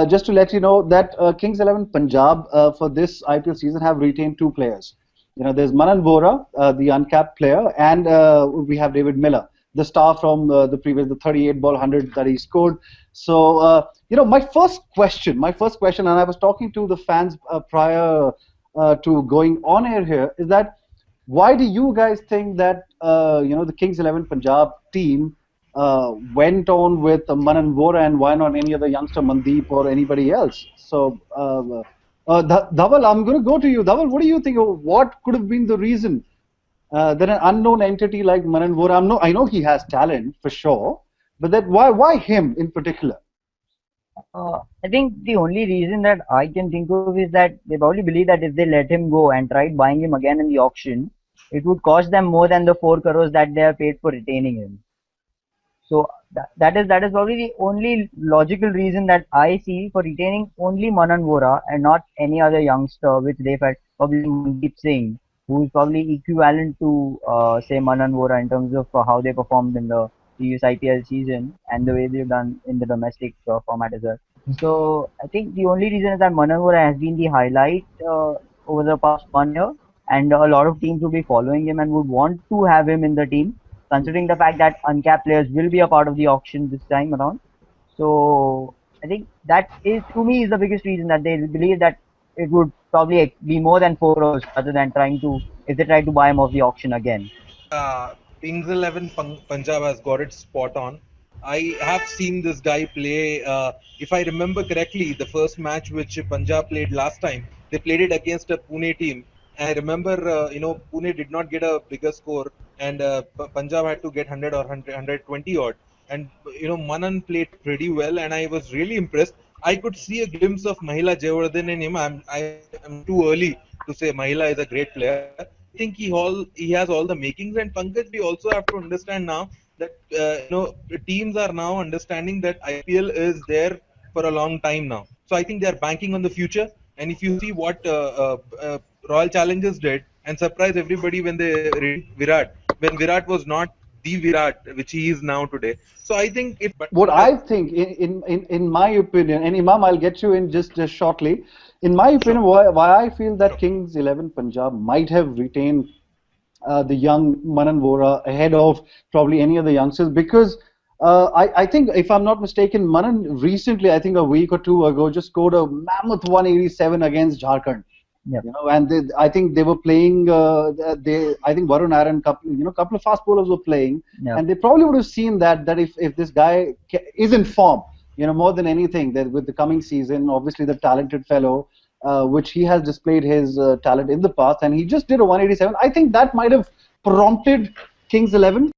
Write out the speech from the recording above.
Just to let you know that Kings 11 Punjab for this IPL season have retained two players. There's Manan Vora, the uncapped player, and we have David Miller, the star from the 38 ball 100 that he scored. So, my first question, and I was talking to the fans prior to going on air here, is that why do you guys think that the Kings 11 Punjab team went on with Manan Vora, and why not any other youngster, Mandeep or anybody else? So, Dhaval, I'm going to go to you. Dhaval, what do you think? What could have been the reason that an unknown entity like Manan Vora? I know he has talent for sure, but that why him in particular? I think the only reason that I can think of is that they probably believe that if they let him go and tried buying him again in the auction, it would cost them more than the 4 crores that they have paid for retaining him. So that is probably the only logical reason that I see for retaining only Manan Vora and not any other youngster, which they felt probably Mandeep Singh, who is probably equivalent to say Manan Vora in terms of how they performed in the previous IPL season and the way they've done in the domestic format as well. So I think the only reason is that Manan Vora has been the highlight over the past 1 year, and a lot of teams would be following him and would want to have him in the team, considering the fact that uncapped players will be a part of the auction this time around. So I think that is, to me, is the biggest reason that they believe that it would probably be more than 4 crores rather than if they try to buy him off the auction again. Kings 11 Punjab has got it spot on. I have seen this guy play. If I remember correctly, the first match which Punjab played last time, they played it against a Pune team. And I remember, Pune did not get a bigger score, and Punjab had to get 100 or 120 odd. And Manan played pretty well, and I was really impressed. I could see a glimpse of Mahila Jayawardene in him. I'm too early to say Mahila is a great player. I think he has all the makings. And Pankaj, we also have to understand now that the teams are now understanding that IPL is there for a long time now. So I think they are banking on the future. And if you see what Royal Challengers did and surprised everybody when they released Virat, when Virat was not the Virat which he is now today. So I think What I think, in my opinion, and Imam, I'll get you in just shortly. In my opinion, why I feel that Kings 11 Punjab might have retained the young Manan Vora ahead of probably any other youngsters, because I think, if I'm not mistaken, Manan recently, I think a week or two ago, just scored a mammoth 187 against Jharkhand. Yep. And I think they were playing. I think Varun Aaron, couple of fast bowlers were playing, Yep. and they probably would have seen that if this guy is in form, more than anything, that with the coming season, obviously the talented fellow, which he has displayed his talent in the past, and he just did a 187. I think that might have prompted Kings 11